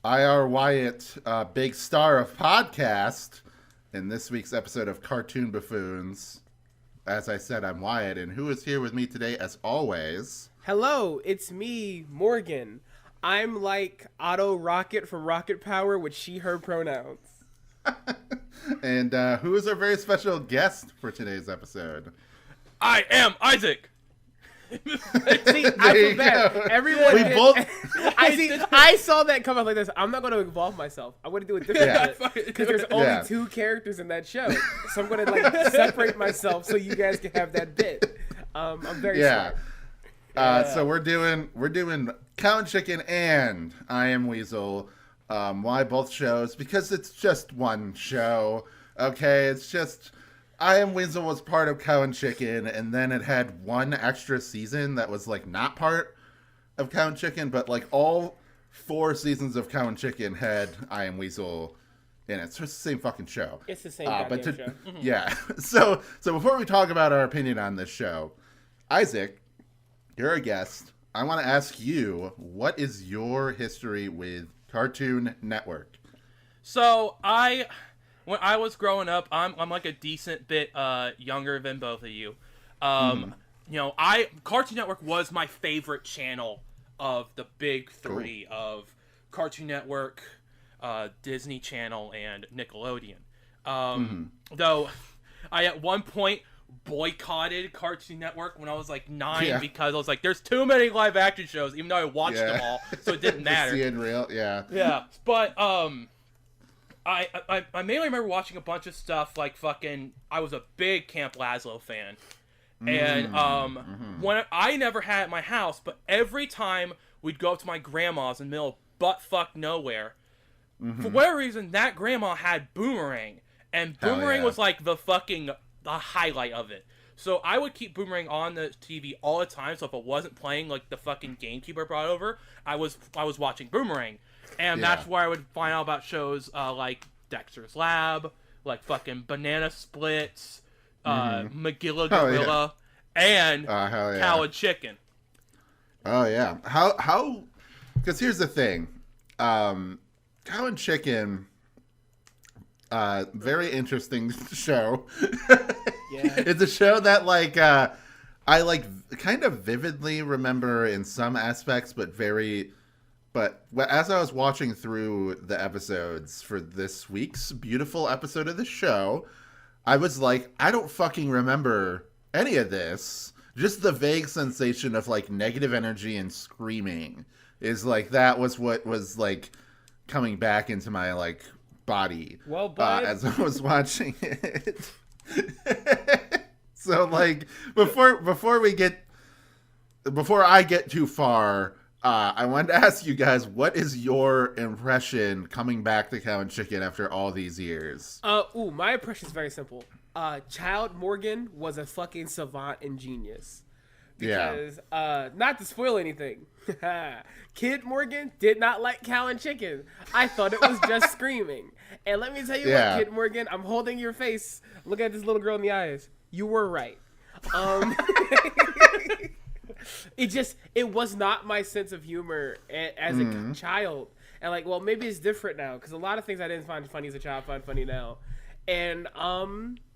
IR Wyatt, big star of podcast, in this week's episode of Cartoon Buffoons. As I said, I'm Wyatt, and who is here with me today, as always? Hello, it's me, Morgan. I'm like Otto Rocket from Rocket Power with she/her pronouns. And who is our very special guest for today's episode? I am Isaac. See, I feel bad. Go. Everyone, We both. I saw that come out like this. I'm not going to involve myself. I want to do it differently because there's only two characters in that show, so I'm going to separate myself so you guys can have that bit. I'm very smart. So we're doing Cow and Chicken and I Am Weasel. Why both shows? Because it's just one show. Okay, it's just I Am Weasel was part of Cow and Chicken, and then it had one extra season that was like not part of Cow and Chicken, but like all 4 seasons of Cow and Chicken had I Am Weasel in it. So it's the same fucking show. It's the same goddamn show. Mm-hmm. Yeah. So before we talk about our opinion on this show, Isaac, you're a guest. I want to ask you, what is your history with Cartoon Network? So when I was growing up, I'm like a decent bit younger than both of you. You know, Cartoon Network was my favorite channel of the big three of Cartoon Network, Disney Channel, and Nickelodeon. Though I at one point boycotted Cartoon Network when I was like 9 because I was like, there's too many live action shows, even though I watched them all, so it didn't matter. See it real, yeah. But I mainly remember watching a bunch of stuff like fucking. I was a big Camp Lazlo fan, and when I never had it at my house, but every time we'd go up to my grandma's in the middle of butt-fuck nowhere, for whatever reason, that grandma had Boomerang, and Boomerang was like the highlight of it. So I would keep Boomerang on the TV all the time. So if it wasn't playing like the fucking GameCube I brought over, I was watching Boomerang. And that's where I would find out about shows like Dexter's Lab, like fucking Banana Splits, Magilla Gorilla, and Cow and Chicken. Oh yeah. How? Because here's the thing, Cow and Chicken, very interesting show. It's a show that I like kind of vividly remember in some aspects, but as I was watching through the episodes for this week's beautiful episode of the show, I was like, I don't fucking remember any of this. Just the vague sensation of like negative energy and screaming is like, that was what was like coming back into my like body as I was watching it. So like before I get too far, I wanted to ask you guys, what is your impression coming back to Cow and Chicken after all these years? My impression is very simple. Child Morgan was a fucking savant and genius. Because, not to spoil anything, Kid Morgan did not like Cow and Chicken. I thought it was just screaming. And let me tell you what, Kid Morgan, I'm holding your face. Look at this little girl in the eyes. You were right. It was not my sense of humor as a child. And like, well, maybe it's different now. Because a lot of things I didn't find funny as a child, I find funny now. And,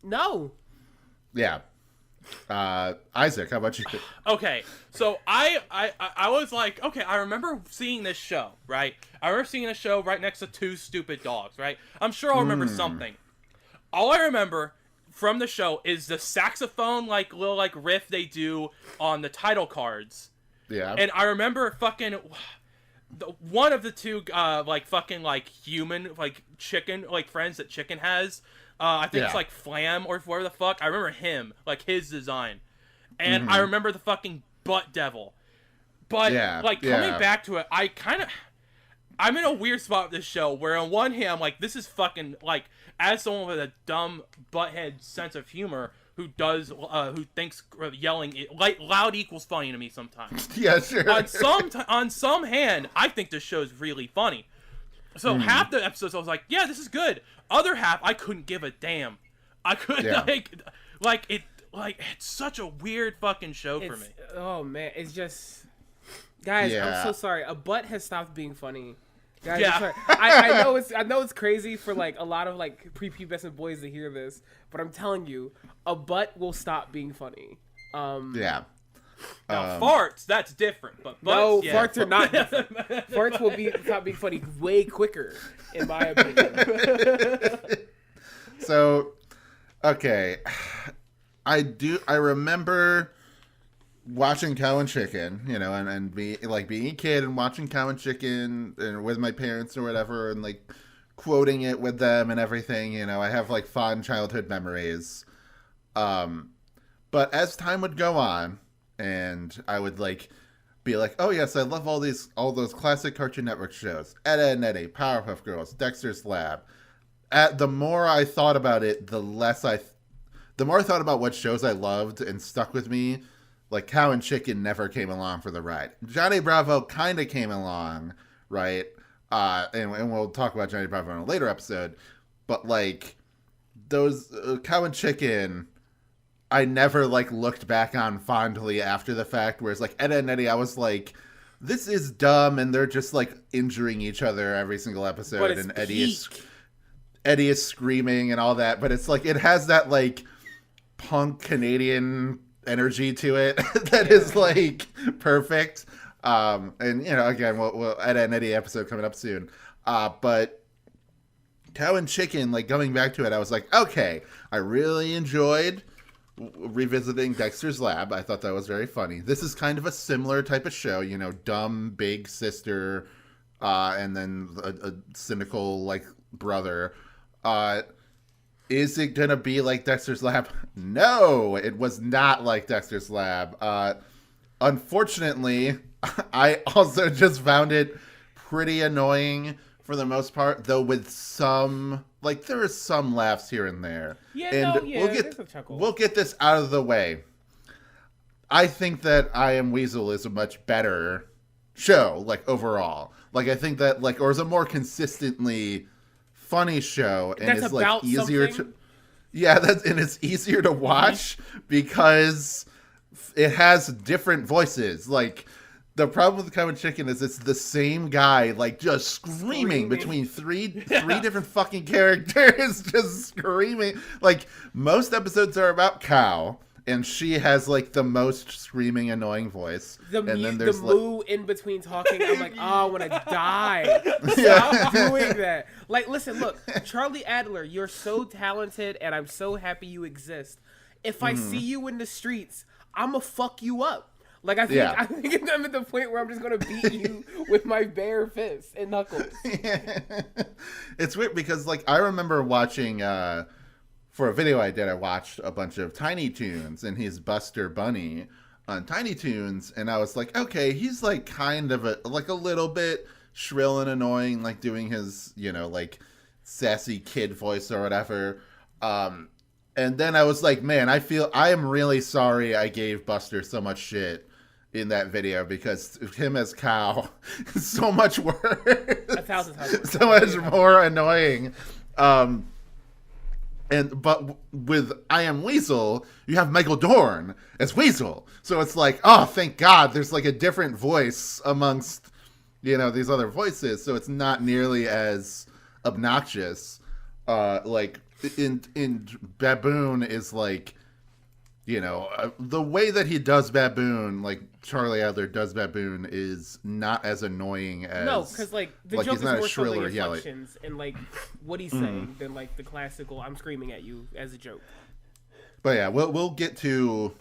no. Yeah. Isaac, how about you? Okay, so I was like, okay, I remember seeing this show, right? I remember seeing this show right next to Two Stupid Dogs, right? I'm sure I'll remember something. All I remember from the show is the saxophone little riff they do on the title cards. Yeah. And I remember fucking one of the two human chicken friends that Chicken has. I think it's like Flam or whatever the fuck. I remember him, like his design. And I remember the fucking Butt Devil. But coming back to it, I'm in a weird spot with this show where on one hand I'm like, this is fucking like, as someone with a dumb butthead sense of humor who thinks yelling loud equals funny to me sometimes. Yeah, sure. On some hand, I think this show is really funny. So half the episodes I was like, yeah, this is good. Other half I couldn't give a damn. I couldn't it's such a weird fucking show for me. Oh man, it's just guys, I'm so sorry. A butt has stopped being funny Guys, Yeah. I know it's crazy for like a lot of like prepubescent boys to hear this, but I'm telling you, a butt will stop being funny. Yeah. Now, farts, that's different. But butts, No, yeah. farts are not different. Farts will stop being funny way quicker, in my opinion. So, okay, I remember watching Cow and Chicken, you know, and being a kid and watching Cow and Chicken and with my parents or whatever, and like quoting it with them and everything. You know, I have like fond childhood memories. But as time would go on, and I would like be like, oh yes, I love all those classic Cartoon Network shows, Ed, Edd n Eddy, Powerpuff Girls, Dexter's Lab. The more I thought about it, the more I thought about what shows I loved and stuck with me. Like Cow and Chicken never came along for the ride. Johnny Bravo kind of came along, right? And we'll talk about Johnny Bravo in a later episode. But like those Cow and Chicken, I never like looked back on fondly after the fact. Whereas like Ed, Edd n Eddy, I was like, this is dumb, and they're just like injuring each other every single episode, and Eddie is screaming and all that. But it's like it has that like punk Canadian energy to it that is like perfect. And you know, again, we'll Ed, Edd n Eddy episode coming up soon. But Cow and Chicken, like going back to it, I was like, okay, I really enjoyed revisiting Dexter's Lab. I thought that was very funny. This is kind of a similar type of show, you know, dumb big sister, and then a cynical like brother. Is it gonna be like Dexter's Lab? No, it was not like Dexter's Lab. Unfortunately, I also just found it pretty annoying for the most part, though with some, like, there are some laughs here and there. Yeah, and we'll get this out of the way. I think that I Am Weasel is a much better show, like, overall. Like, I think that, like, or is a more consistently funny show, and it's like easier to, and it's easier to watch because it has different voices. Like the problem with Cow and Chicken is it's the same guy, like just screaming between three different fucking characters, just screaming. Like most episodes are about Cow, and she has like the most screaming, annoying voice. And then there's the moo in between talking. I'm like, oh, I want to die. Stop doing that. Like, listen, look, Charlie Adler, you're so talented, and I'm so happy you exist. If I see you in the streets, I'ma fuck you up. Like, I think I'm at the point where I'm just gonna beat you with my bare fists and knuckles. It's weird because, like, I remember watching. For a video I did, I watched a bunch of Tiny Toons, and he's Buster Bunny on Tiny Toons, and I was like, okay, he's like kind of a little bit shrill and annoying, like doing his, you know, like sassy kid voice or whatever. And then I was like, man, I am really sorry I gave Buster so much shit in that video because him as Cow is so much worse. 1,000 times worse. So much more annoying. But with I Am Weasel, you have Michael Dorn as Weasel. So it's like, oh, thank God, there's like a different voice amongst, you know, these other voices. So it's not nearly as obnoxious. Like in Baboon is like, you know, the way that he does Baboon, like Charlie Adler does Baboon, is not as annoying as... No, because, like, the joke is more so the inflections and, like, what he's saying than, like, the classical, I'm screaming at you as a joke. But, yeah, we'll get to...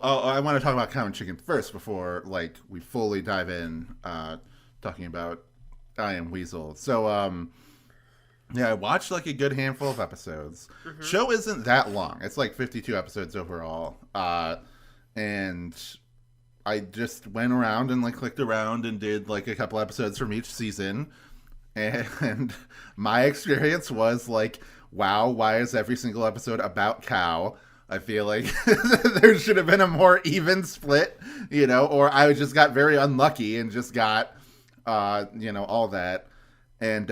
I want to talk about Cow and Chicken first before, like, we fully dive in talking about I Am Weasel. So, yeah, I watched, like, a good handful of episodes. Show isn't that long. It's, like, 52 episodes overall. And I just went around and, like, clicked around and did, like, a couple episodes from each season. And my experience was, like, wow, why is every single episode about Cow? I feel like there should have been a more even split, you know, or I just got very unlucky and just got, you know, all that. And,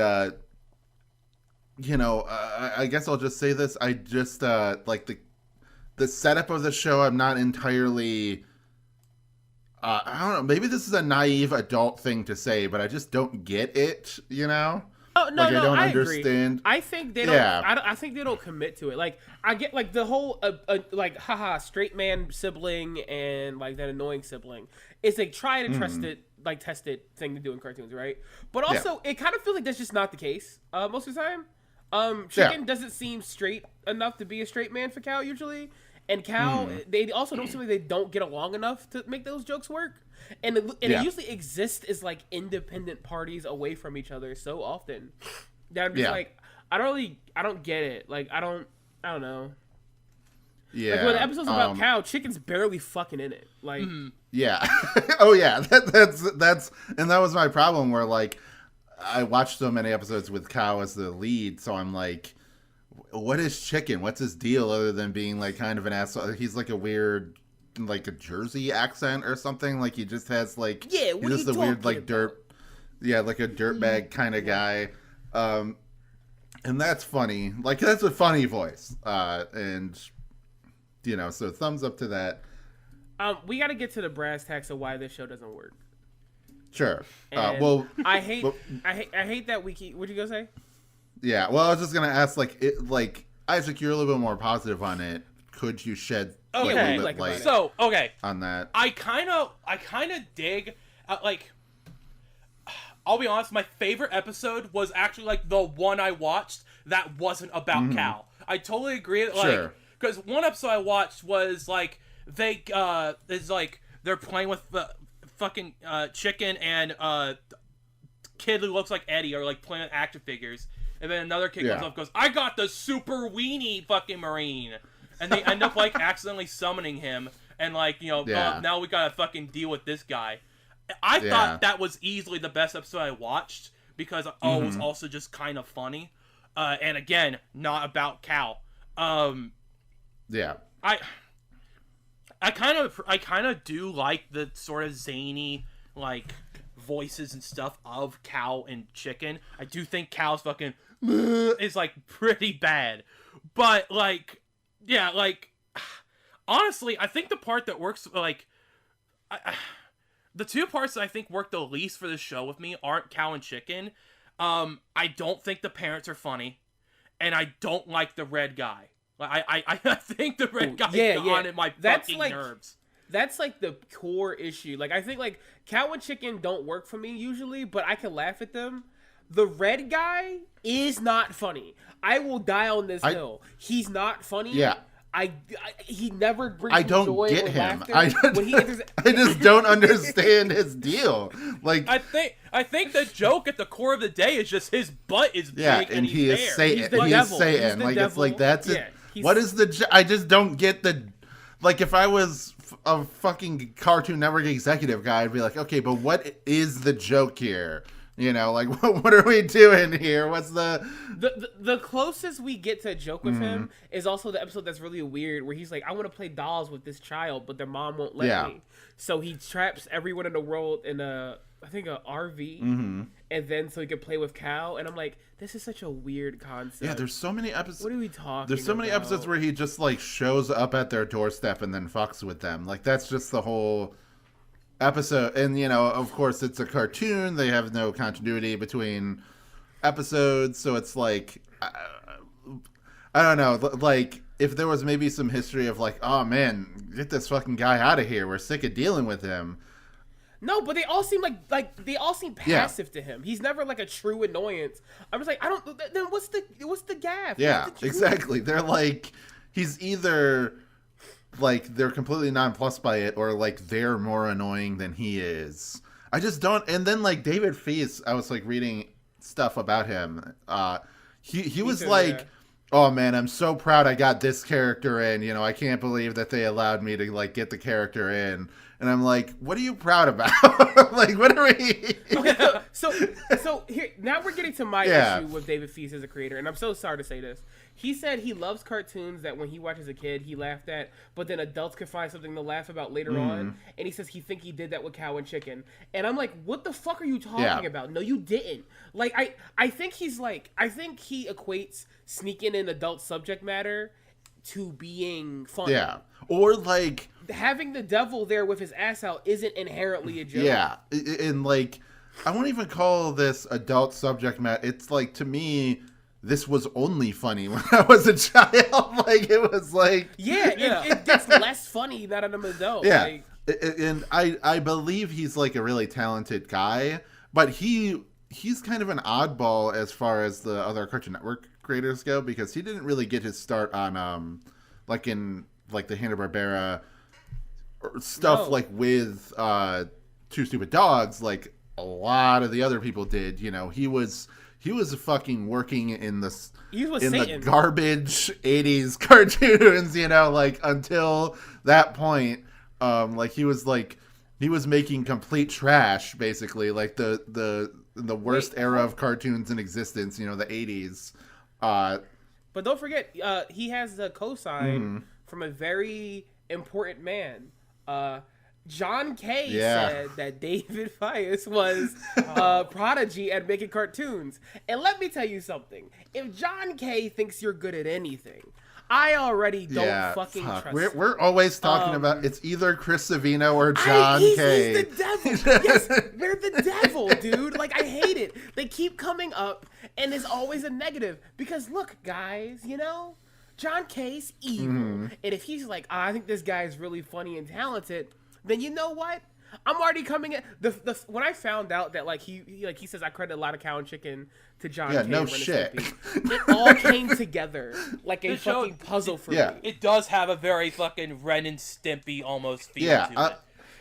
you know, I guess I'll just say this. I just, like, the setup of the show, I'm not entirely I don't know. Maybe this is a naive adult thing to say, but I just don't get it. You know? Oh no, like, no, I don't Agree. understand. I think they don't. Yeah. I think they don't commit to it. Like I get like the whole like haha straight man sibling and like that annoying sibling. It's like tried and tested thing to do in cartoons, right? But also it kind of feels like that's just not the case most of the time. Chicken doesn't seem straight enough to be a straight man for Cal usually, and Cal they also don't seem like they don't get along enough to make those jokes work. And it usually exists as like independent parties away from each other so often that I'm just like I don't get it. Like I don't know. Yeah. Like when the episode's about Cow, Chicken's barely fucking in it. Like yeah. Oh yeah. That's and that was my problem where like I watched so many episodes with Cow as the lead, so I'm like, what is Chicken? What's his deal other than being like kind of an asshole? He's like a weird, like a Jersey accent or something. Like he just has like he's just a weird like like a dirtbag kind of guy. And that's funny. Like that's a funny voice. And you know, so thumbs up to that. We got to get to the brass tacks of why this show doesn't work. Sure. Well, I hate that we keep. What you gonna say? Yeah. Well, I was just gonna ask, like, Isaac, you're a little bit more positive on it. Could you shed a little bit light? So on that, I kind of dig. Like, I'll be honest, my favorite episode was actually like the one I watched that wasn't about Cal. I totally agree. Like, because one episode I watched was like they're playing with the fucking Chicken and kid who looks like Eddie are like playing with action figures, and then another kid comes up and goes, I got the super weenie fucking Marine, and they end up like accidentally summoning him, and like, you know, now we gotta fucking deal with this guy. I thought that was easily the best episode I watched because it was also just kind of funny, and again, not about Cal. I kind of do like the sort of zany like voices and stuff of Cow and Chicken. I do think Cow's fucking is like pretty bad, but like honestly, I think the part that works like the two parts that I think work the least for this show with me aren't Cow and Chicken. I don't think the parents are funny, and I don't like the red guy. I think the red guy on my fucking nerves. That's like the core issue. Like I think like Cow and Chicken don't work for me usually, but I can laugh at them. The red guy is not funny. I will die on this hill. He's not funny. Yeah. He never brings joy get or him. I just don't understand his deal. Like I think the joke at the core of the day is just his butt is big and he is Satan. He is Satan. Like devil. it's like that's it. What is the? I just don't get the. Like if I was a fucking Cartoon Network executive guy, I'd be like, okay, but what is the joke here? You know, like what are we doing here? What's the closest we get to a joke with him is also the episode that's really weird where he's like, I want to play dolls with this child, but their mom won't let me. So he traps everyone in the world in a RV, and then so he can play with Cow. And I'm like, this is such a weird concept. Yeah, there's so many episodes. What are we talking? There's so many episodes where he just like shows up at their doorstep and then fucks with them. Like that's just the whole episode. And you know, of course, it's a cartoon. They have no continuity between episodes, so it's like I don't know. Like if there was maybe some history of like, oh man, get this fucking guy out of here. We're sick of dealing with him. No, but they all seem like they all seem passive to him. He's never like a true annoyance. I'm just like, I don't. Then what's the gaff? Yeah, exactly. They're like, he's either like they're completely nonplussed by it, or like they're more annoying than he is. I just don't. And then like David Feiss, I was like reading stuff about him. He was like, oh man, I'm so proud I got this character in. You know, I can't believe that they allowed me to like get the character in. And I'm like, what are you proud about? Like, what are we? Okay, so here now we're getting to my issue with David Feiss as a creator, and I'm so sorry to say this. He said he loves cartoons that when he watches a kid he laughed at, but then adults could find something to laugh about later on. And he says he think he did that with Cow and Chicken. And I'm like, what the fuck are you talking about? No, you didn't. Like I think he equates sneaking in adult subject matter to being funny. Yeah. Or like having the devil there with his ass out isn't inherently a joke. Yeah. And like I won't even call this adult subject matter. It's like, to me, this was only funny when I was a child. Like, it was like... Yeah, it gets less funny now that I'm an adult. Yeah. Like, and I believe he's like a really talented guy, but he's kind of an oddball as far as the other Cartoon Network creators go, because he didn't really get his start on like in like the Hanna-Barbera stuff, like with Two Stupid Dogs, like a lot of the other people did. You know, he was fucking working in the garbage 80s cartoons, you know, like until that point. Like he was making complete trash, basically, like the worst era of cartoons in existence, you know, the 80s. But don't forget, he has the cosign from a very important man. John Kay said that David Feiss was a prodigy at making cartoons. And let me tell you something. If John Kay thinks you're good at anything, I already don't fucking trust him. We're always talking about it's either Chris Savino or John Kay. He's the devil. Yes, they're the devil, dude. Like, I hate it. They keep coming up, and there's always a negative. Because, look, guys, you know, John Kay's evil. And if he's like, I think this guy is really funny and talented, then you know what? I'm already coming in. When I found out that he says I credit a lot of Cow and Chicken to John Kay. Yeah, no shit. It all came together like a fucking puzzle for me. It does have a very fucking Ren and Stimpy almost feel to it.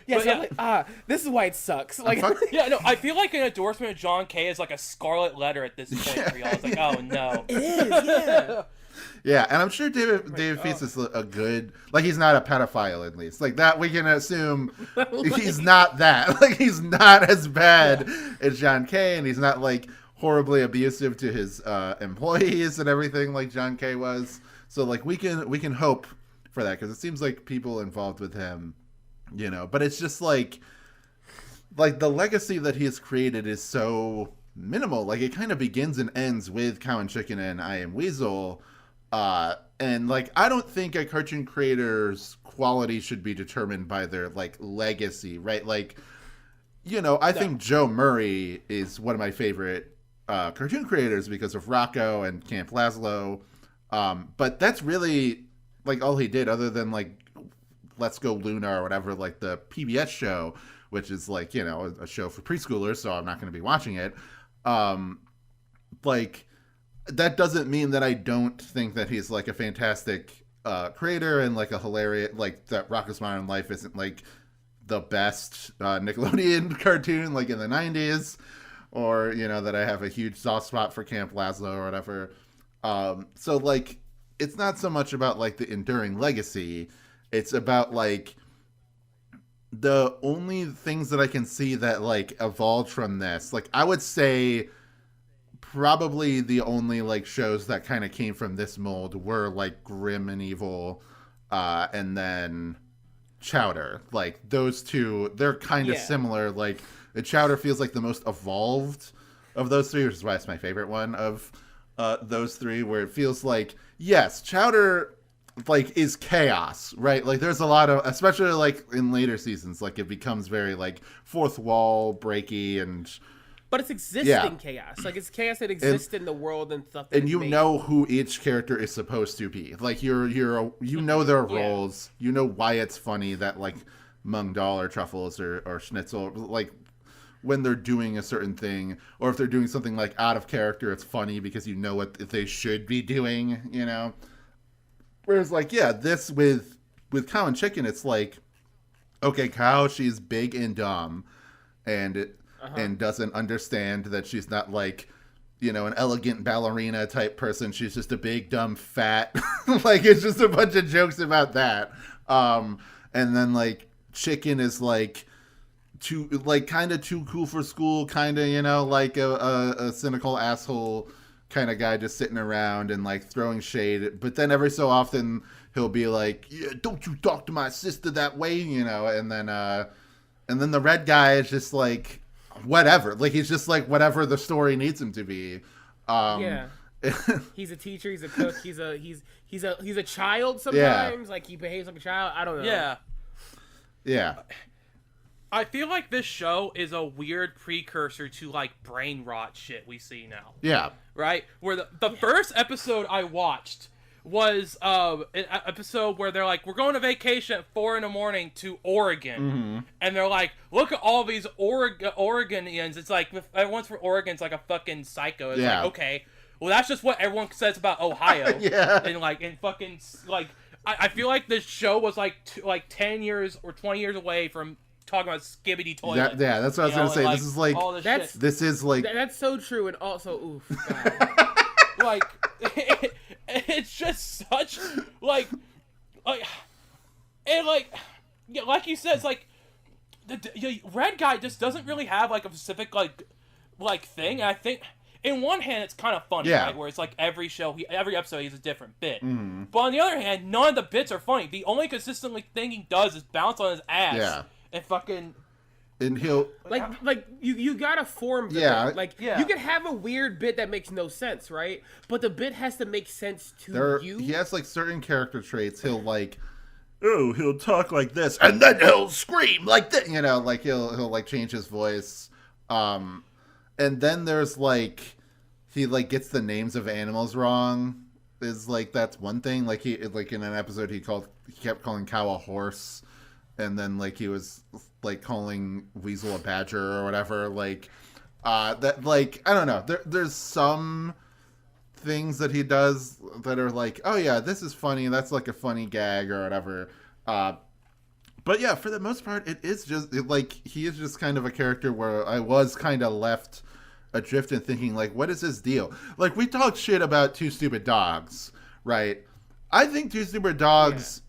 Yeah, so I'm like, this is why it sucks. Like, I feel like an endorsement of John Kay is like a scarlet letter at this point for y'all. It's like, oh no. It is, yeah. Yeah, and I'm sure David Feiss is a good, like, he's not a pedophile, at least. Like, that we can assume he's not that. Like, he's not as bad as John Kay, and he's not, like, horribly abusive to his employees and everything like John Kay was. So, like, we can hope for that, because it seems like people involved with him, you know. But it's just, like the legacy that he has created is so minimal. Like, it kind of begins and ends with Cow and Chicken and I Am Weasel. And like, I don't think a cartoon creator's quality should be determined by their like legacy, right? Like, you know, I think Joe Murray is one of my favorite cartoon creators because of Rocco and Camp Lazlo. But that's really like all he did, other than like Let's Go Luna or whatever, like the PBS show, which is like, you know, a show for preschoolers, so I'm not going to be watching it. Like, that doesn't mean that I don't think that he's like a fantastic creator and like a hilarious, like that Rocko's Modern Life isn't like the best Nickelodeon cartoon like in the 90s, or, you know, that I have a huge soft spot for Camp Lazlo or whatever. So like, it's not so much about like the enduring legacy. It's about like the only things that I can see that like evolved from this. Like, I would say probably the only like shows that kind of came from this mold were like Grim and Evil, and then Chowder. Like, those two, they're kind of similar. Like, the Chowder feels like the most evolved of those three, which is why it's my favorite one of those three, where it feels like, yes, Chowder like is chaos, right? Like, there's a lot of, especially like in later seasons, like it becomes very like fourth wall breaky, and but it's existing chaos. Like, it's chaos that exists in the world and stuff. And you know who each character is supposed to be. Like, you know their roles. You know why it's funny that like Mung Dal or Truffles or Schnitzel, like when they're doing a certain thing, or if they're doing something like out of character, it's funny because you know what they should be doing. You know. Whereas like this with Cow and Chicken, it's like, okay, Cow, she's big and dumb, and doesn't understand that she's not like, you know, an elegant ballerina type person. She's just a big, dumb, fat. Like, it's just a bunch of jokes about that. And then like Chicken is like kind of too cool for school, kind of, you know, like a cynical asshole kind of guy just sitting around and like throwing shade. But then every so often he'll be like, yeah, don't you talk to my sister that way, you know. And then the red guy is just like, whatever, like he's just like whatever the story needs him to be. He's a teacher. He's a cook. He's a child sometimes. Like he behaves like a child. I don't know. Yeah. Yeah. I feel like this show is a weird precursor to like brain rot shit we see now. Yeah. Right? Where the first episode I watched was an episode where they're like, we're going to vacation at 4 a.m. to Oregon. And they're like, look at all these Oregonians. It's like, everyone's from Oregon's like a fucking psycho. It's like, okay, well, that's just what everyone says about Ohio. Yeah. And fucking, like, I feel like this show was like 10 years or 20 years away from talking about Skibbity Toilet. Yeah, that's what I was going to say. Like, this is like, all this shit. this is like. That's so true. And also, oof. Like, it's just such, like, and like, yeah, like you said, it's like, the Red Guy just doesn't really have, like, a specific, like thing, and I think, in one hand, it's kind of funny, right, where it's like, every episode, he has a different bit, but on the other hand, none of the bits are funny. The only consistent thing he does is bounce on his ass, and fucking... And he'll like you gotta form the bit. Like you can have a weird bit that makes no sense, right? But the bit has to make sense to you. He has like certain character traits. He'll like, he'll talk like this, and then he'll scream like that. You know, like he'll like change his voice. And then there's like he like gets the names of animals wrong. Is like that's one thing. Like he like in an episode he kept calling cow a horse. And then, like, he was, like, calling Weasel a badger or whatever. Like, that, like, I don't know. There's some things that he does that are like, oh, yeah, this is funny. That's, like, a funny gag or whatever. But, yeah, for the most part, it is just, like, he is just kind of a character where I was kind of left adrift and thinking, like, what is his deal? Like, we talked shit about Two Stupid Dogs, right? I think Two Stupid Dogs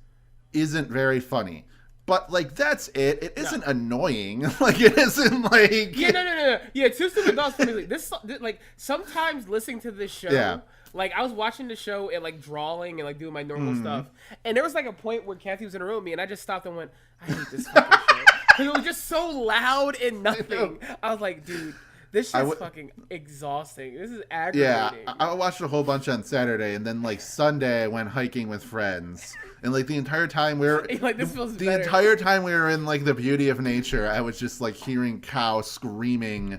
isn't very funny. But, like, that's it. It isn't annoying. Like, it isn't, like... Yeah, no. Yeah, Two Stupid Dogs, this, like, sometimes listening to this show, like, I was watching the show and, like, drawing and, like, doing my normal stuff. And there was, like, a point where Kathy was in a room with me, and I just stopped and went, I hate this fucking show. Because it was just so loud and nothing. I was like, dude... This shit's fucking exhausting. This is aggravating. Yeah, I watched a whole bunch on Saturday, and then like Sunday I went hiking with friends, and like the entire time we were like this feels the better. entire time we were in like the beauty of nature, I was just like hearing cow screaming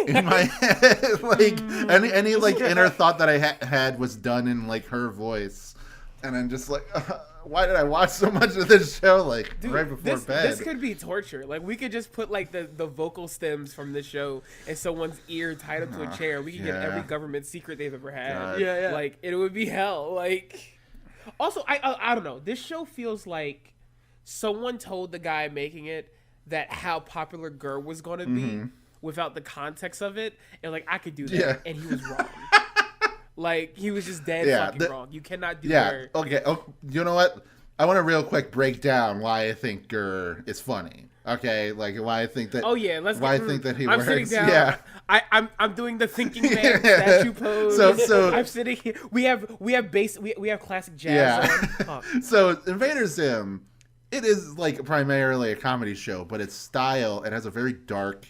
in my head. Like any like inner thought that I had was done in like her voice, and I'm just like. Why did I watch so much of this show, like, dude, right before bed? This could be torture. Like, we could just put, like, the vocal stems from this show in someone's ear tied up to a chair. We could get every government secret they've ever had. God. Yeah. Like, it would be hell. Like, also, I don't know. This show feels like someone told the guy making it that how popular Gurr was going to be without the context of it. And, like, I could do that. Yeah. And he was wrong. Like, he was just dead fucking wrong. You cannot do that. Okay. Oh, you know what? I want to real quick break down why I think Gurr is funny. Okay? Like, why I think that... Oh, yeah. I think that he works. Sitting down. Yeah. I'm doing the thinking man statue pose. So I'm sitting here. We have classic jazz on. So, Invader Zim, it is, like, primarily a comedy show, but its style, it has a very dark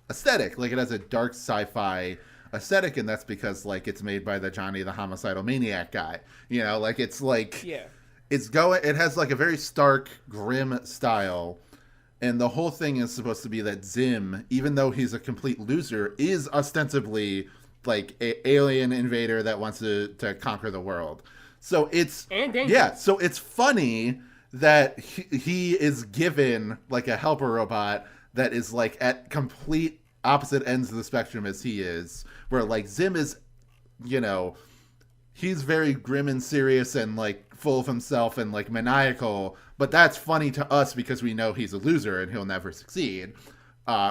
aesthetic. Like, it has a dark sci-fi aesthetic, and that's because like it's made by the Johnny the Homicidal Maniac guy. You know, like it's like it has like a very stark, grim style, and the whole thing is supposed to be that Zim, even though he's a complete loser, is ostensibly like an alien invader that wants to conquer the world. So it's so it's funny that he is given like a helper robot that is like at complete opposite ends of the spectrum as he is, where like Zim is, you know, he's very grim and serious and like full of himself and like maniacal, but that's funny to us because we know he's a loser and he'll never succeed.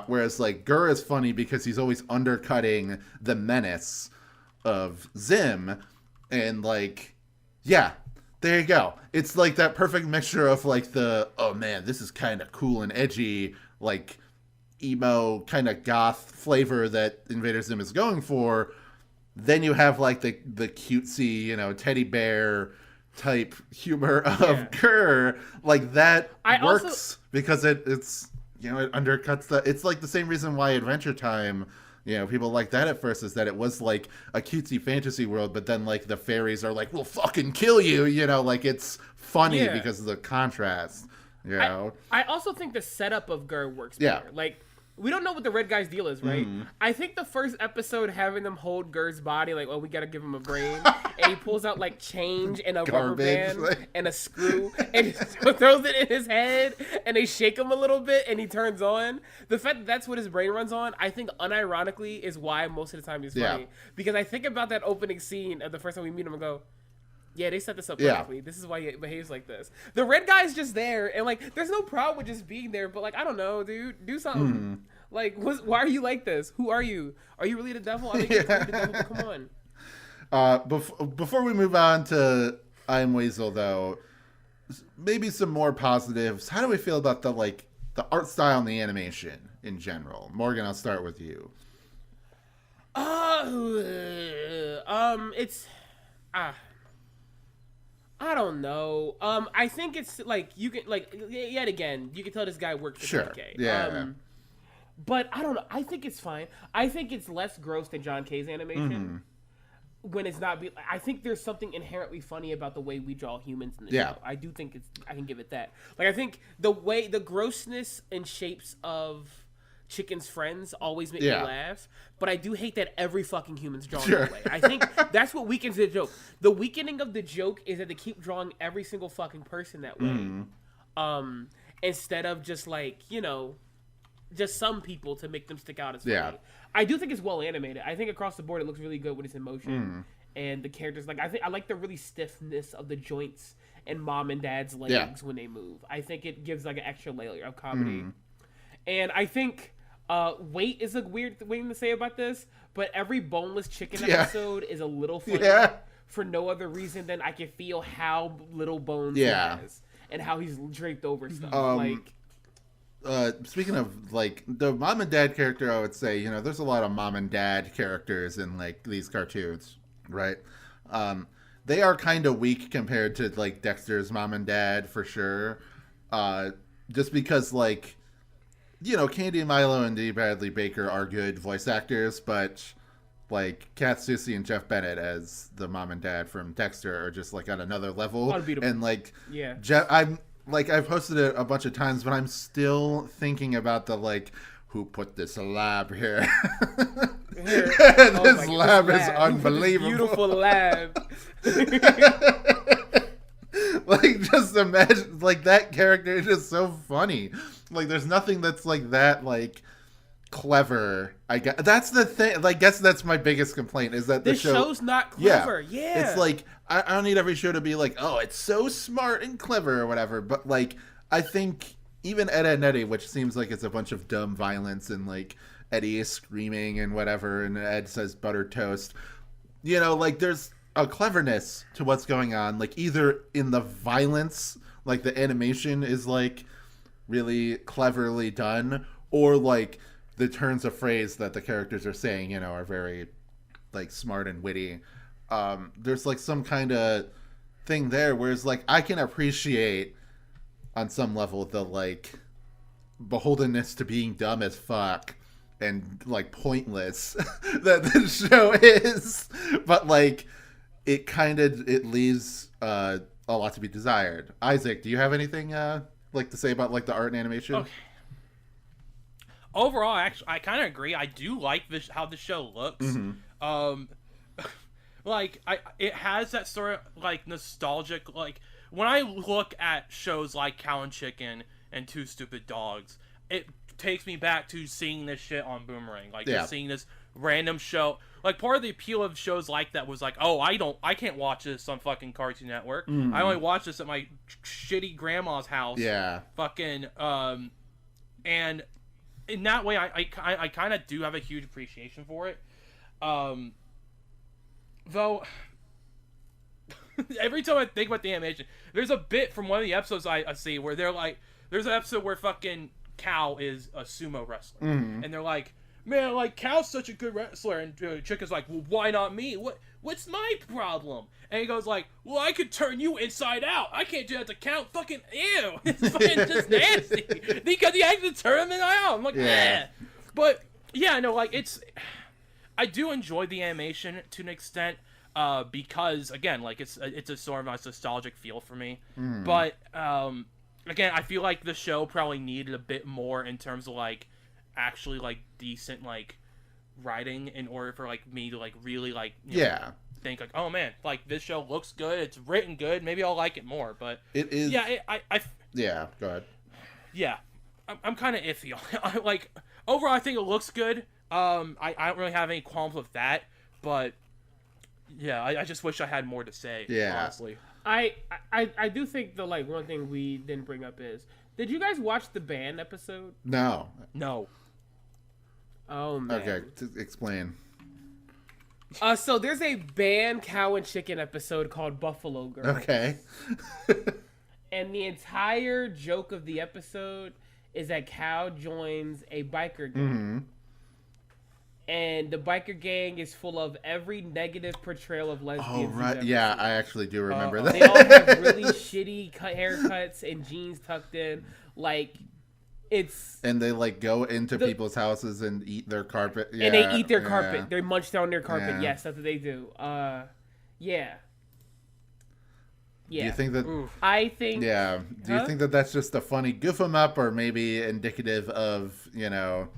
Whereas like Gurr is funny because he's always undercutting the menace of Zim, and like, yeah, there you go. It's like that perfect mixture of like the, oh man, this is kind of cool and edgy, like emo kind of goth flavor that Invader Zim is going for. Then you have like the cutesy, you know, teddy bear type humor of Gurr. Like that works because it's, you know, it undercuts it's like the same reason why Adventure Time, people like that at first, is that it was like a cutesy fantasy world, but then like the fairies are like, we'll fucking kill you, like it's funny because of the contrast, I also think the setup of Gur works Yeah. better. Like, we don't know what the red guy's deal is, right? I think the first episode having them hold Gur's body, like, oh, we gotta give him a brain, and he pulls out like change and a rubber band and a screw, and he throws it in his head, and they shake him a little bit, and he turns on. The fact that that's what his brain runs on, I think, unironically, is why most of the time he's funny. Because I think about that opening scene of the first time we meet him and go, yeah, they set this up perfectly. This is why he behaves like this. The red guy's just there, and like, there's no problem with just being there. But like, I don't know, dude, do something. Like, why are you like this? Who are you? Are you really the devil? I think you're the devil. But come on. Before we move on to I'm Weasel, though, maybe some more positives. How do we feel about the art style and the animation in general? Morgan, I'll start with you. It's I don't know. I think it's like you can yet again you can tell this guy worked for 10K. Yeah. But I don't know. I think it's fine. I think it's less gross than John K's animation when it's not. I think there's something inherently funny about the way we draw humans in the show. I do think I can give it that. Like, I think the grossness and shapes of Chicken's friends always make me laugh, but I do hate that every fucking human's drawn that way. I think that's what weakens the joke. The weakening of the joke is that they keep drawing every single fucking person that way, instead of just like, just some people to make them stick out as funny. I do think it's well animated. I think across the board it looks really good when it's in motion, and the characters, like, I like the really stiffness of the joints and mom and dad's legs when they move. I think it gives like an extra layer of comedy, and I think. Weight is a weird thing to say about this, but every boneless chicken episode is a little funny for no other reason than I can feel how little bones he has and how he's draped over stuff. Speaking of like the mom and dad character, I would say, there's a lot of mom and dad characters in like these cartoons, right? They are kind of weak compared to like Dexter's mom and dad for sure. Just because like, Candy Milo and D. Bradley Baker are good voice actors, but like Kat Susie and Jeff Bennett as the mom and dad from Dexter are just like on another level. Unbeatable. And like, I've posted it a bunch of times, but I'm still thinking about the like, who put this lab here? This lab is unbelievable. Beautiful lab. Like, just imagine, like, that character is just so funny. Like, there's nothing that's like that, like, clever. I guess that's the thing. I guess that's my biggest complaint is that the show's not clever. Yeah. It's like I don't need every show to be like, oh, it's so smart and clever or whatever. But like, I think even Ed, Edd n Eddy, which seems like it's a bunch of dumb violence and like Eddie is screaming and whatever, and Ed says buttered toast. Like there's a cleverness to what's going on. Like either in the violence, like the animation is like really cleverly done, or like the turns of phrase that the characters are saying, are very like smart and witty. There's like some kind of thing there, whereas like I can appreciate on some level the like beholdenness to being dumb as fuck and like pointless that this show is, but like it leaves a lot to be desired. Isaac, do you have anything like to say about like the art and animation? Okay. Overall, actually, I kind of agree. I do like how the show looks. It has that sort of like nostalgic, like when I look at shows like Cow and Chicken and Two Stupid Dogs, it takes me back to seeing this shit on Boomerang, just seeing this random show. Like, part of the appeal of shows like that was like, oh, I can't watch this on fucking Cartoon Network. I only watch this at my shitty grandma's house. Yeah. Fucking and in that way, I kind of do have a huge appreciation for it. Though, every time I think about the animation, there's a bit from one of the episodes I see where they're like, there's an episode where fucking Cow is a sumo wrestler. And they're like, man, like, Cow's such a good wrestler. And Chicken's like, well, why not me? What's my problem? And he goes like, well, I could turn you inside out. I can't do that to Cow. Fucking ew. It's fucking just nasty. Because he had to turn him inside out. I'm like, yeah. But, yeah, no, like, it's... I do enjoy the animation to an extent, because again, like it's a sort of a nostalgic feel for me. But again, I feel like the show probably needed a bit more in terms of like actually like decent like writing in order for like me to like really like think like, oh man, like this show looks good, it's written good, maybe I'll like it more. But it is go ahead. Yeah, I'm kind of iffy on it. I like overall I think it looks good. I don't really have any qualms with that, but yeah, I just wish I had more to say. Yeah, honestly. I do think the like one thing we didn't bring up is, did you guys watch the band episode? No. Oh man. Okay, explain. So there's a band cow and chicken episode called Buffalo Girl. Okay. And the entire joke of the episode is that Cow joins a biker gang. And the biker gang is full of every negative portrayal of lesbians. Oh, right. Yeah, I actually do remember that. They all have really shitty haircuts and jeans tucked in. Like, it's... And they, like, go into people's houses and eat their carpet. Yeah, and they eat their carpet. They munch down their carpet. Yeah. Yes, that's what they do. Yeah. Do you think that... I think... Yeah. Do you think that that's just a funny goof 'em up, or maybe indicative of, you know,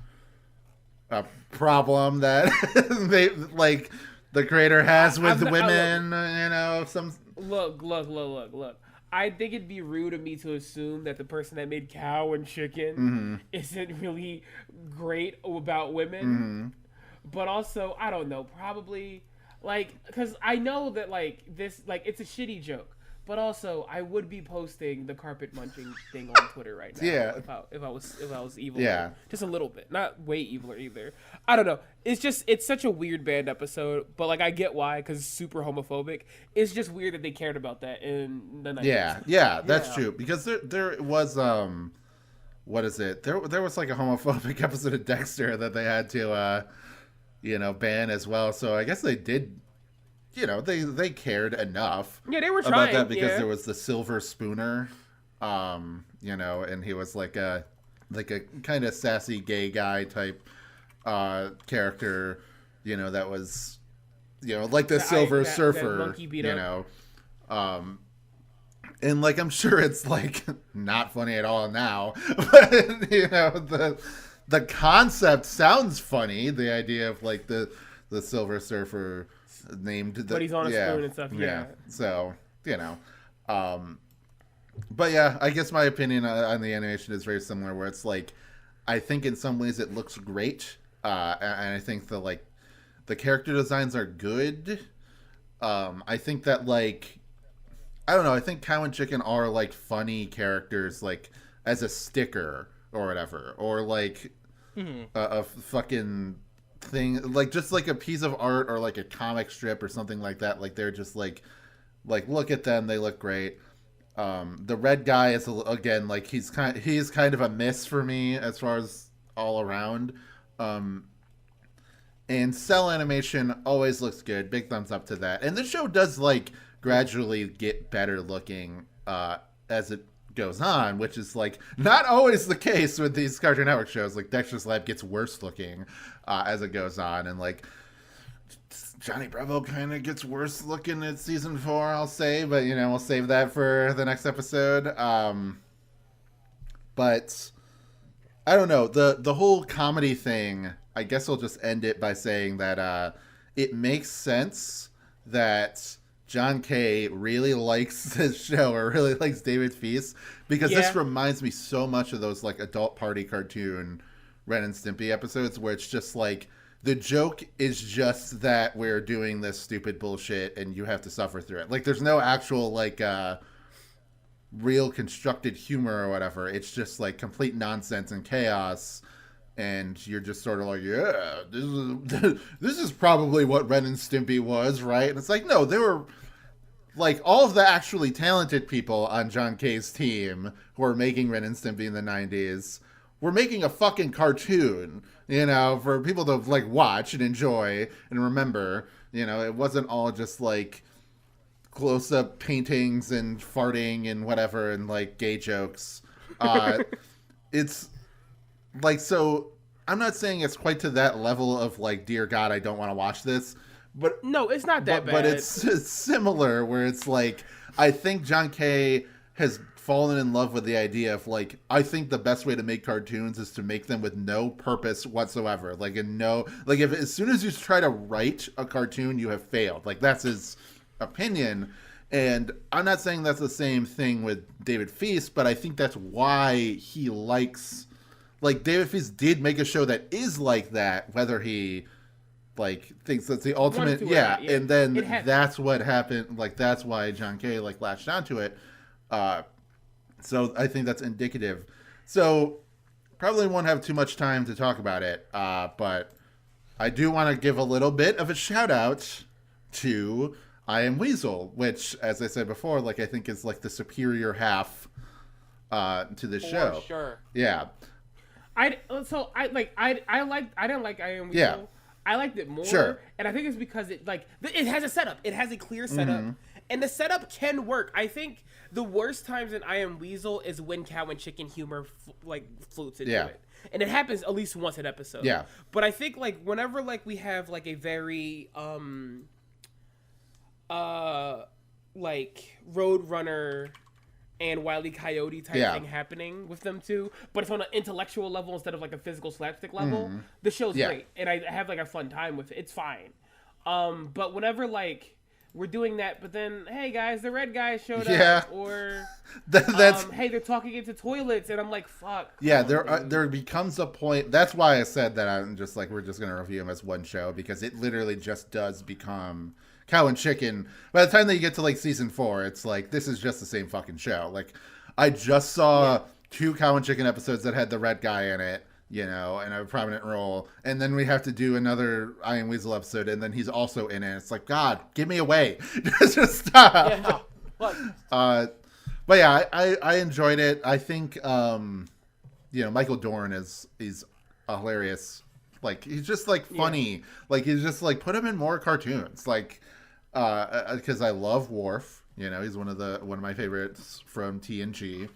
a problem that they like the creator has with women? You know, some... Look. I think it'd be rude of me to assume that the person that made Cow and Chicken isn't really great about women. But also, I don't know, probably, like, because I know that, like, this, like, it's a shitty joke. But also, I would be posting the carpet munching thing on Twitter right now. Yeah. If I was evil. Yeah. Just a little bit, not way eviler either. I don't know. It's such a weird band episode, but like I get why, because it's super homophobic. It's just weird that they cared about that in the 90s. Yeah, that's true. Because there was what is it? There was like a homophobic episode of Dexter that they had to ban as well. So I guess they did. You know, they cared enough. Yeah, they were trying about that because there was the Silver Spooner, and he was like a kind of sassy gay guy type character, that was, like the Silver Surfer, that monkey beat up. And like I'm sure it's like not funny at all now, but the concept sounds funny. The idea of like the Silver Surfer. Named but he's on a spoon and stuff. Yeah. So but yeah, I guess my opinion on the animation is very similar. Where it's like, I think in some ways it looks great, and I think the character designs are good. I think that like, I don't know. I think Cow and Chicken are like funny characters, like as a sticker or whatever, or like a fucking thing, like just like a piece of art or like a comic strip or something like that. Like they're just like look at them, they look great. The red guy is again like he's kind of a miss for me as far as all around. And cell animation always looks good. Big thumbs up to that. And the show does like gradually get better looking as it goes on, which is like not always the case with these Cartoon Network shows. Like Dexter's Lab gets worse looking as it goes on, and like Johnny Bravo kind of gets worse looking at season 4, I'll say, but we'll save that for the next episode. But I don't know, the whole comedy thing, I guess I'll just end it by saying that it makes sense that John K. really likes this show, or really likes David Feiss, because this reminds me so much of those like adult party cartoon Ren and Stimpy episodes, where it's just like the joke is just that we're doing this stupid bullshit and you have to suffer through it. Like there's no actual like real constructed humor or whatever. It's just like complete nonsense and chaos. And you're just sort of like, yeah, this is probably what Ren and Stimpy was, right? And it's like, no, they were like all of the actually talented people on John K's team who are making Ren and Stimpy in the 90s were making a fucking cartoon, for people to like watch and enjoy and remember. It wasn't all just like close-up paintings and farting and whatever and like gay jokes. It's like, so I'm not saying it's quite to that level of like, dear God, I don't want to watch this. But no, it's not that bad. But it's similar, where it's like, I think John K. has fallen in love with the idea of like, I think the best way to make cartoons is to make them with no purpose whatsoever. Like, if as soon as you try to write a cartoon, you have failed. Like, that's his opinion. And I'm not saying that's the same thing with David Feiss, but I think that's why he likes, like, David Feiss did make a show that is like that, whether he like thinks that's the ultimate, and then that's what happened. Like, that's why John K. like latched onto it. So I think that's indicative. So probably won't have too much time to talk about it, but I do want to give a little bit of a shout out to I Am Weasel, which, as I said before, like, I think is like the superior half to the show. Sure. Yeah. I didn't like I Am Weasel. Yeah. I liked it more, sure. And I think it's because it has a setup. It has a clear setup, and the setup can work. I think the worst times in I Am Weasel is when cow and chicken humor floats into it, and it happens at least once an episode. Yeah. But I think like whenever like we have like a very like Roadrunner and Wile E. Coyote type thing happening with them too, but it's on an intellectual level instead of like a physical slapstick level. The show's great, and I have like a fun time with it. It's fine. But whenever like we're doing that, but then hey guys, the red guy showed up, or hey, they're talking into toilets, and I'm like, fuck. Yeah, there becomes a point. That's why I said that I'm just like, we're just gonna review them as one show, because it literally just does become cow and chicken. By the time that you get to like season 4, it's like, this is just the same fucking show. Like, I just saw 2 cow and chicken episodes that had the red guy in it, you know, in a prominent role, and then we have to do another I Am Weasel episode, and then he's also in it. It's like, God, give me away. Just stop. Yeah. But yeah, I enjoyed it. I think Michael Dorn is a hilarious, like, he's just like funny. Like, he's just like, put him in more cartoons, like, because I love Worf. You know, he's one of my favorites from TNG,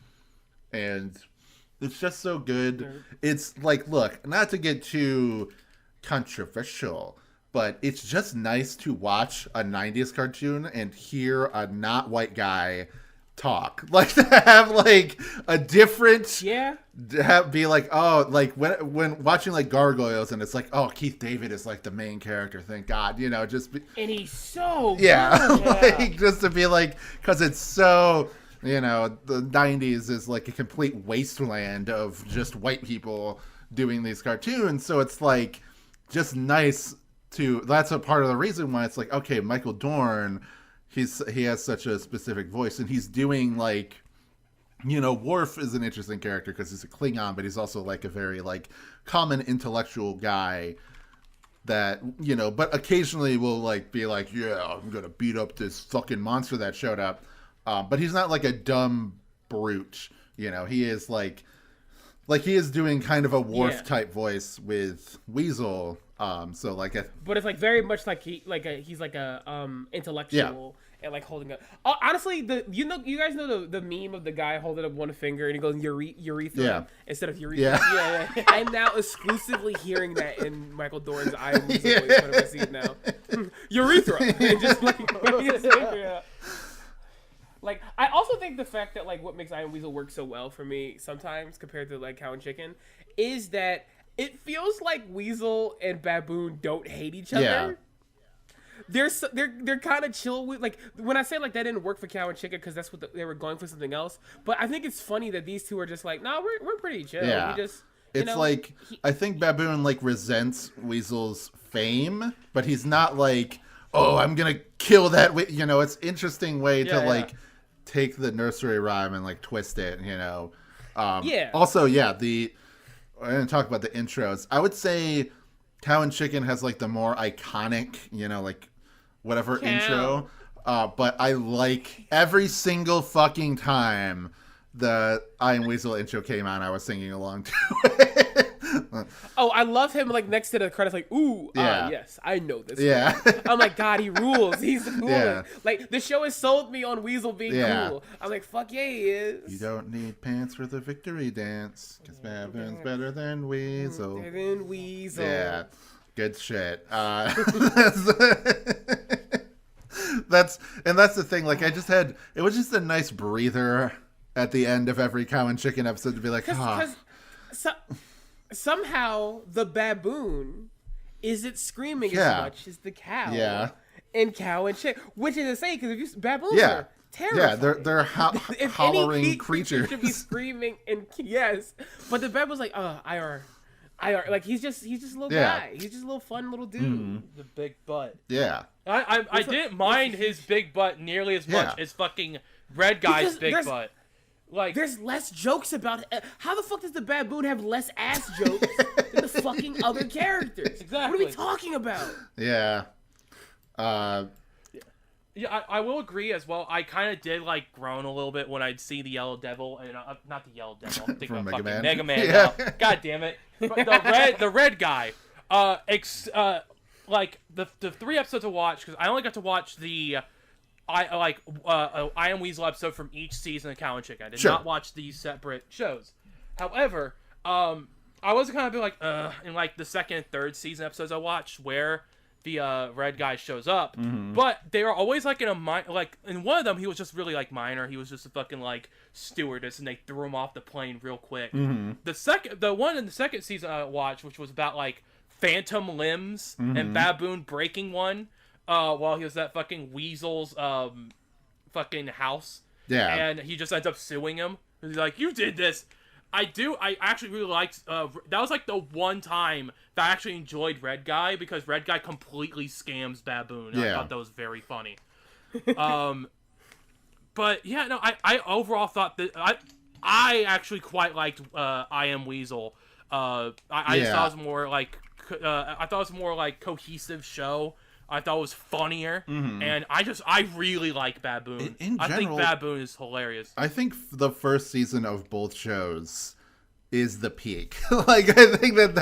and it's just so good. It's like, look, not to get too controversial, but it's just nice to watch a 90s cartoon and hear a not white guy talk. Like, to have like a different be like, oh, like when watching like Gargoyles, and it's like, oh, Keith David is like the main character, thank God, you know, and he's so good. Like, just to be like, because it's so, you know, the 90s is like a complete wasteland of just white people doing these cartoons, so it's like just nice to, that's a part of the reason why it's like, okay, Michael Dorn, he has such a specific voice, and he's doing like, you know, Worf is an interesting character because he's a Klingon, but he's also like a very like common intellectual guy that, you know, but occasionally will like be like, yeah, I'm gonna beat up this fucking monster that showed up, but he's not like a dumb brute, you know. He is like he is doing kind of a Worf type voice with Weasel. So like but it's like very much like he's like a intellectual and like holding up. Honestly, you guys know the meme of the guy holding up one finger and he goes urethra instead of urethra. Yeah. I'm now exclusively hearing that in Michael Dorn's I Am Weasel voice whenever I see it now. Urethra, and just like his finger out. Like, I also think the fact that like what makes I Am Weasel work so well for me sometimes compared to like Cow and Chicken is that it feels like Weasel and Baboon don't hate each other. Yeah. They're kind of chill with, like, when I say like that didn't work for Cow and Chicken because that's what they were going for, something else. But I think it's funny that these two are just like, no, we're pretty chill. Yeah. We just, it's like, I think Baboon like resents Weasel's fame, but he's not like, oh, I'm gonna kill that. You know, it's interesting way to like take the nursery rhyme and like twist it. You know. Also, I didn't talk about the intros. I would say Cow and Chicken has like the more iconic, you know, like whatever intro. But I like every single fucking time the I Am Weasel intro came on, I was singing along to it. Oh, I love him like next to the credits, like, ooh, yes, I know this. Yeah. I'm like, God, he rules. He's the coolest. Yeah. Like the show has sold me on Weasel being cool. I'm like, fuck yeah, he is. You don't need pants for the victory dance, because Baboon's better than Weasel. Better than Weasel. Yeah, good shit. That's the thing. Like, it was just a nice breather at the end of every Cow and Chicken episode to be like, somehow the baboon isn't screaming as much as the cow. Yeah. And Cow and Chicken, which is insane because baboons are terrifying. Yeah, they're hollering creatures. Should be screaming and but the baboon's like, IR. Like he's just a little guy. He's just a little fun little dude. Mm-hmm. The big butt. Yeah. I didn't mind his big butt nearly as much as fucking red guy's big butt. Like, there's less jokes about it. How the fuck does the baboon have less ass jokes than the fucking other characters? Exactly. What are we talking about? Yeah. Yeah, I will agree as well. I kind of did like groan a little bit when I'd see the Yellow Devil, and not the Yellow Devil. I'm thinking From of Mega Man. Mega Man now. God damn it! The red guy. Like the 3 episodes I watched, because I only got to watch the I Am Weasel episode from each season of Cow and Chicken. I did not watch these separate shows. However, I was kind of be like, in like the second and third season episodes I watched where the red guy shows up, but they are always like in in one of them he was just really like minor. He was just a fucking like stewardess, and they threw him off the plane real quick. The one in the second season I watched, which was about like phantom limbs and baboon breaking one while he was at fucking Weasel's fucking house, and he just ends up suing him. He's like, you did this. I actually really liked, that was like the one time that I actually enjoyed Red Guy, because Red Guy completely scams Baboon. And I thought that was very funny. But yeah, no, I overall thought that, I actually quite liked, I Am Weasel. I just thought it was more like, I thought it was more like cohesive show. I thought it was funnier, and I really like Baboon. In general, I think Baboon is hilarious. I think the first season of both shows is the peak. Like, I think that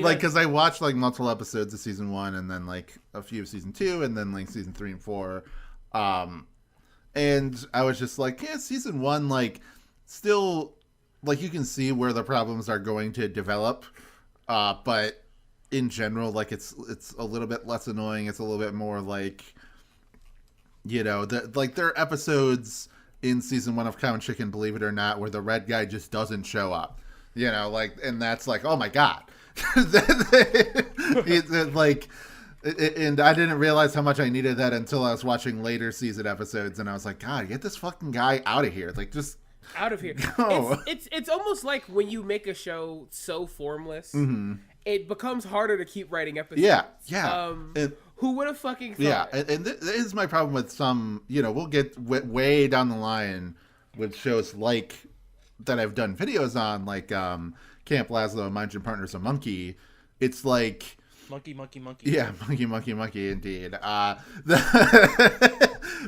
like, because I watched like multiple episodes of season 1, and then like a few of season 2, and then like season 3 and 4, and I was just like, season 1, like, still, like, you can see where the problems are going to develop, but in general, like, it's a little bit less annoying. It's a little bit more like, there are episodes in season 1 of Cow and Chicken, believe it or not, where the red guy just doesn't show up, and that's like, oh my god. Like, and I didn't realize how much I needed that until I was watching later season episodes, and I was like, God, get this fucking guy out of here. Like, just out of here. Go. It's almost like when to make a show so formless, it becomes harder to keep writing episodes. Yeah. Who would have fucking thought? Yeah, and this is my problem with some, we'll get way down the line with shows like that I've done videos on, like Camp Lazlo and Mind Your Partner's a Monkey. It's like... Monkey. Yeah, monkey, indeed.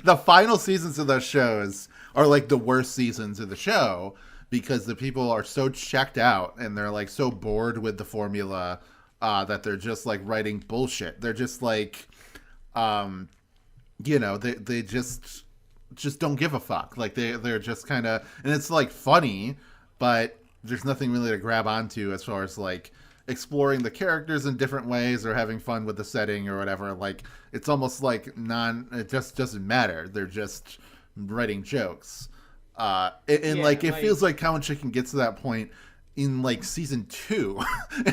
The final seasons of those shows are like the worst seasons of the show, because the people are so checked out and they're like so bored with the formula that they're just like writing bullshit. They're just like, they just don't give a fuck. Like they're just kind of, and it's like funny, but there's nothing really to grab onto as far as like exploring the characters in different ways or having fun with the setting or whatever. Like, it's almost like it just doesn't matter. They're just writing jokes. It feels like Cow and Chicken gets to that point in like season 2,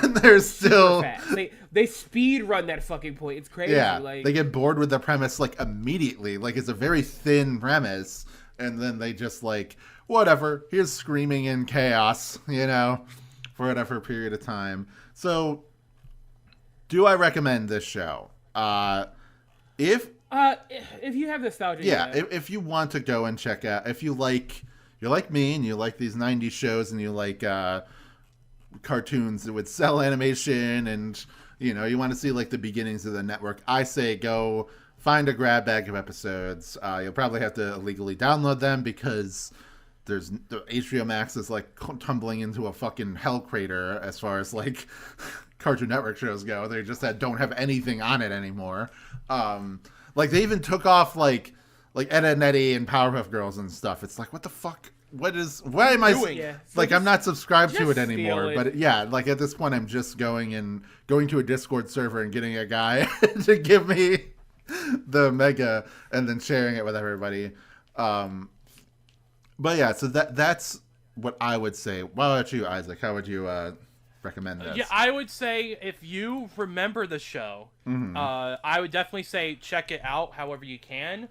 and they're still they speed run that fucking point. It's crazy. Yeah, like, they get bored with the premise like immediately. Like, it's a very thin premise, and then they just like, whatever. Here's screaming and chaos, for whatever period of time. So, do I recommend this show? If you have nostalgia, if you want to go and check out, if you're like me and you like these 90s shows and you like cartoons with cell animation and you want to see like the beginnings of the network, I say go find a grab bag of episodes. You'll probably have to illegally download them because there's the HBO Max is like tumbling into a fucking hell crater as far as like Cartoon Network shows go. They just don't have anything on it anymore. Like they even took off like Ed, Edd n Eddy and Powerpuff Girls and stuff. It's like, what the fuck? Why am I doing? Yeah. So like I'm not subscribed to it anymore. But yeah, like at this point, I'm just going to a Discord server and getting a guy to give me the mega and then sharing it with everybody. But yeah, so that's what I would say. Why about you, Isaac? How would you recommend this? Yeah, I would say if you remember the show, I would definitely say check it out however you can.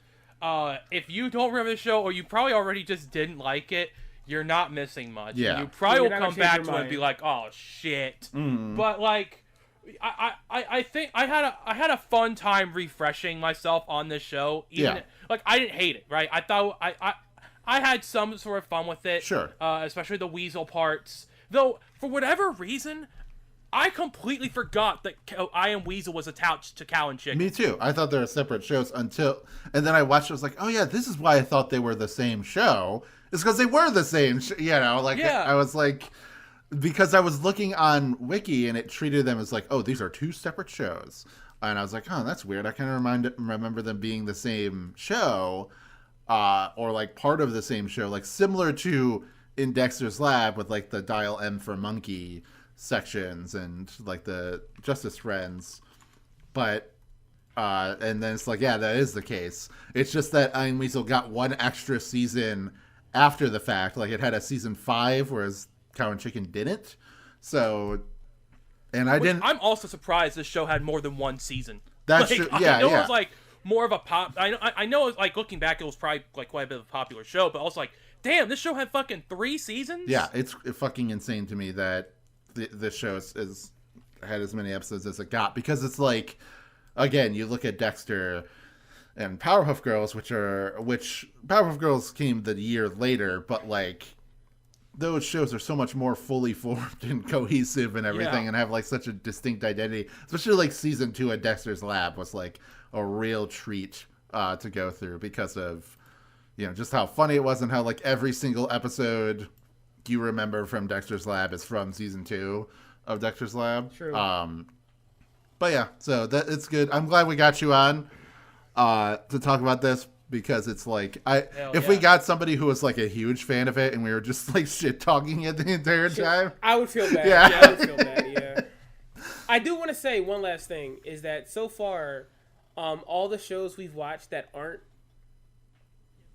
If you don't remember the show, or you probably already just didn't like it, you're not missing much. Yeah. You probably will come back to it and be like, oh, shit. But, like, I think I had a fun time refreshing myself on this show. Even, like, I didn't hate it, right? I thought I had some sort of fun with it. Sure. Especially the Weasel parts. Though, for whatever reason, I completely forgot that I Am Weasel was attached to Cow and Chicken. Me too. I thought they were separate shows and then I watched it. I was like, oh yeah, this is why I thought they were the same show. It's because they were the same. I was like, because I was looking on Wiki and it treated them as like, oh, these are two separate shows, and I was like, oh, that's weird. I kind of remember them being the same show, or like part of the same show, like similar to in Dexter's Lab with like the Dial M for Monkey sections and like the Justice Friends, but and then it's like, yeah, that is the case. It's just that I Am Weasel got one extra season after the fact. Like it had a season 5, whereas Cow and Chicken didn't. So, and I'm also surprised this show had more than one season. That's like, true. Yeah, I know it was like more of a pop. I know. Like looking back, it was probably like quite a bit of a popular show, but I was like, damn, this show had fucking 3 seasons. Yeah, it's fucking insane to me that this show had as many episodes as it got, because it's like, again, you look at Dexter and Powerpuff Girls, which Powerpuff Girls came the year later, but like those shows are so much more fully formed and cohesive and everything, and have like such a distinct identity. Especially like season 2 of Dexter's Lab was like a real treat to go through, because of, you know, just how funny it was and how like every single episode you remember from Dexter's Lab is from season 2 of Dexter's Lab. True. But yeah, so it's good. I'm glad we got you on to talk about this, because it's like we got somebody who was like a huge fan of it and we were just like shit talking it the entire time, I would feel bad. Yeah, I would feel bad. Yeah. I do want to say one last thing is that so far, all the shows we've watched that aren't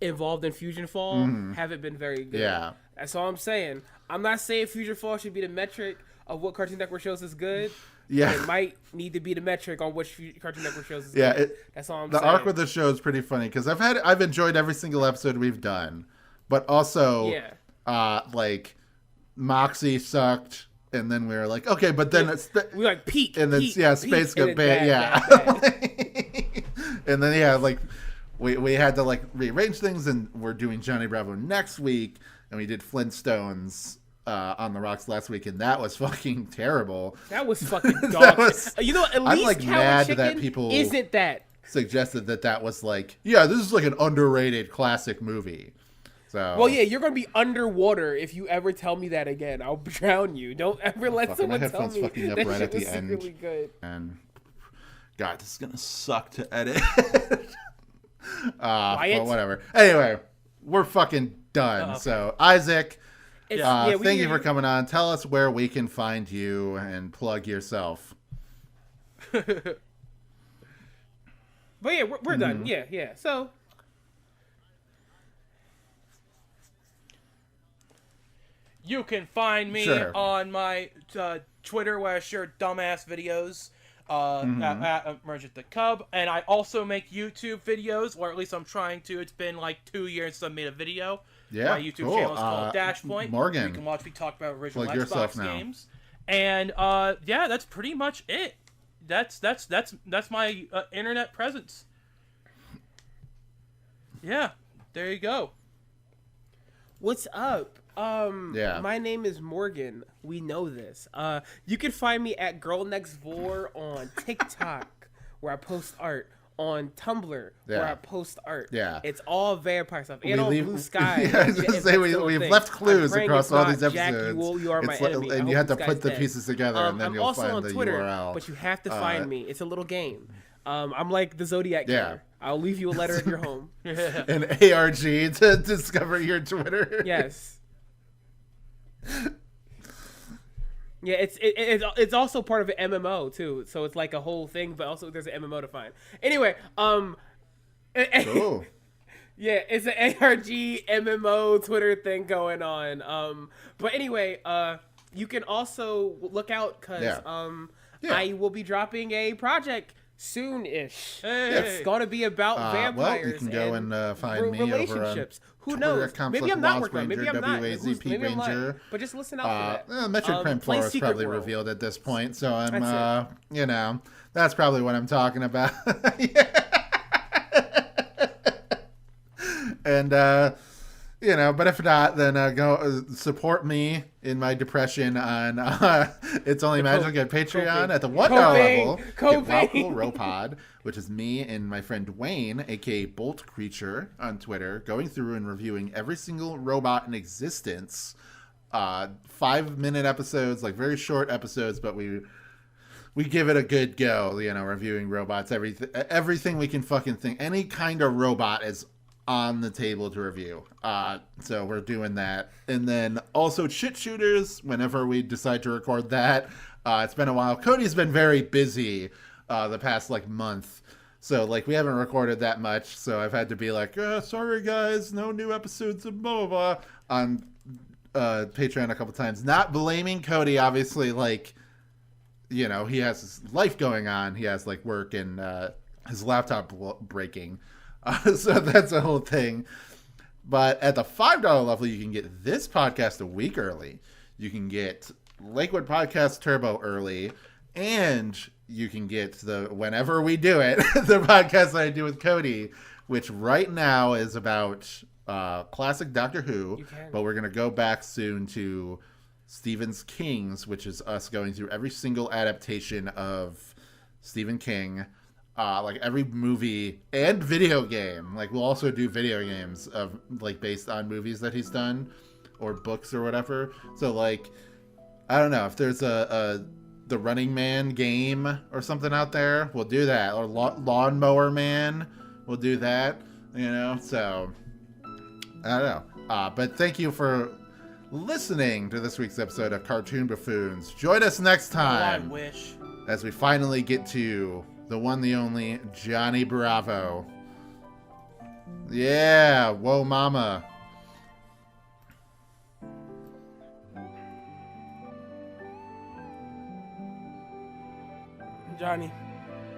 involved in Fusion Fall haven't been very good. Yeah. That's all I'm saying. I'm not saying Fusion Fall should be the metric of what Cartoon Network shows is good. Yeah. It might need to be the metric on which Cartoon Network shows is good. That's all I'm saying. The arc with the show is pretty funny, because I've enjoyed every single episode we've done, but also like Moxie sucked, and then we were like, okay, but then we like peak, and then Space got bad, and then like we had to like rearrange things, and we're doing Johnny Bravo next week, and we did Flintstones on the Rocks last week, and that was fucking terrible. That was fucking dog shit. You know, at least I'm like mad that people isn't that suggested that was like, yeah, this is like an underrated classic movie. So, well, yeah, you're gonna be underwater if you ever tell me that again. I'll drown you. Don't ever let someone tell me fucking up that right shit at the was end. really good. And God, this is gonna suck to edit. Quiet. Well, whatever. Anyway, we're fucking done. Okay. So, Isaac, thank you for coming on. Tell us where we can find you and plug yourself. But yeah, we're done. Yeah. So. You can find me on my Twitter, where I share dumbass videos at Merge at the Cub. And I also make YouTube videos, or at least I'm trying to. It's been like 2 years since I made a video. Yeah, my YouTube channel is called Dashpoint. Morgan, you can watch me talk about original plug Xbox games. And yeah, that's pretty much it. That's my internet presence. Yeah, there you go. What's up? My name is Morgan. We know this. You can find me at Girl Next Door on TikTok, where I post art. on Tumblr where I post art. Yeah. It's all vampire stuff. And on Blue Sky. Yeah, I was going to say, we've left clues across all these episodes. You are my enemy. And you have to put the pieces together, and then you'll find the Twitter, URL. But you have to find me. It's a little game. I'm like the Zodiac killer. I'll leave you a letter at your home. An ARG to discover your Twitter. Yes. Yeah, it's also part of an MMO too, so it's like a whole thing, but also there's an MMO to find. Anyway, Cool. Yeah, it's an ARG MMO Twitter thing going on. But anyway, you can also look out because I will be dropping a project soon-ish. It's going to be about vampires. Well, you can go and find me relationships. Over Who knows? Maybe I'm not working on it. Maybe I'm not. WAZP Maybe I'm Ranger. lying. But just listen out for that. Metric Prime 4 is probably revealed at this point, so I'm, you know, that's probably what I'm talking about. And, you know, but if not, then go support me in my depression on It's Only Magic at Patreon at the $1 level. Get Waffle Ropod, which is me and my friend Dwayne, aka Bolt Creature on Twitter, going through and reviewing every single robot in existence. 5-minute episodes, like very short episodes, but we give it a good go, you know, reviewing robots, everything we can fucking think. Any kind of robot is on the table to review. So we're doing that. And then also Shit Shooters, whenever we decide to record that. It's been a while. Cody's been very busy the past like month. So like we haven't recorded that much. So I've had to be like, sorry guys, no new episodes of blah, blah, blah on Patreon a couple times. Not blaming Cody, obviously, like, you know, he has his life going on. He has like work and his laptop breaking. So that's a whole thing. But at the $5 level, you can get this podcast a week early. You can get Lakewood Podcast Turbo early. And you can get whenever we do it, the podcast that I do with Cody, which right now is about classic Doctor Who. But we're going to go back soon to Stephen King's, which is us going through every single adaptation of Stephen King. Like every movie and video game. Like we'll also do video games of like based on movies that he's done or books or whatever. So like, I don't know if there's the Running Man game or something out there, we'll do that. Or Lawnmower Man, we'll do that. You know, so I don't know. But thank you for listening to this week's episode of Cartoon Buffoons. Join us next time. I wish. As we finally get to the one, the only, Johnny Bravo. Yeah, whoa mama. Johnny,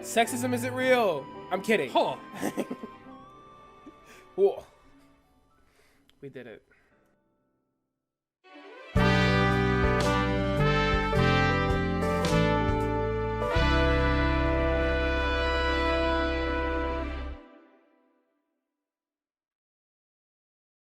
sexism isn't real. I'm kidding. Huh. Whoa. We did it.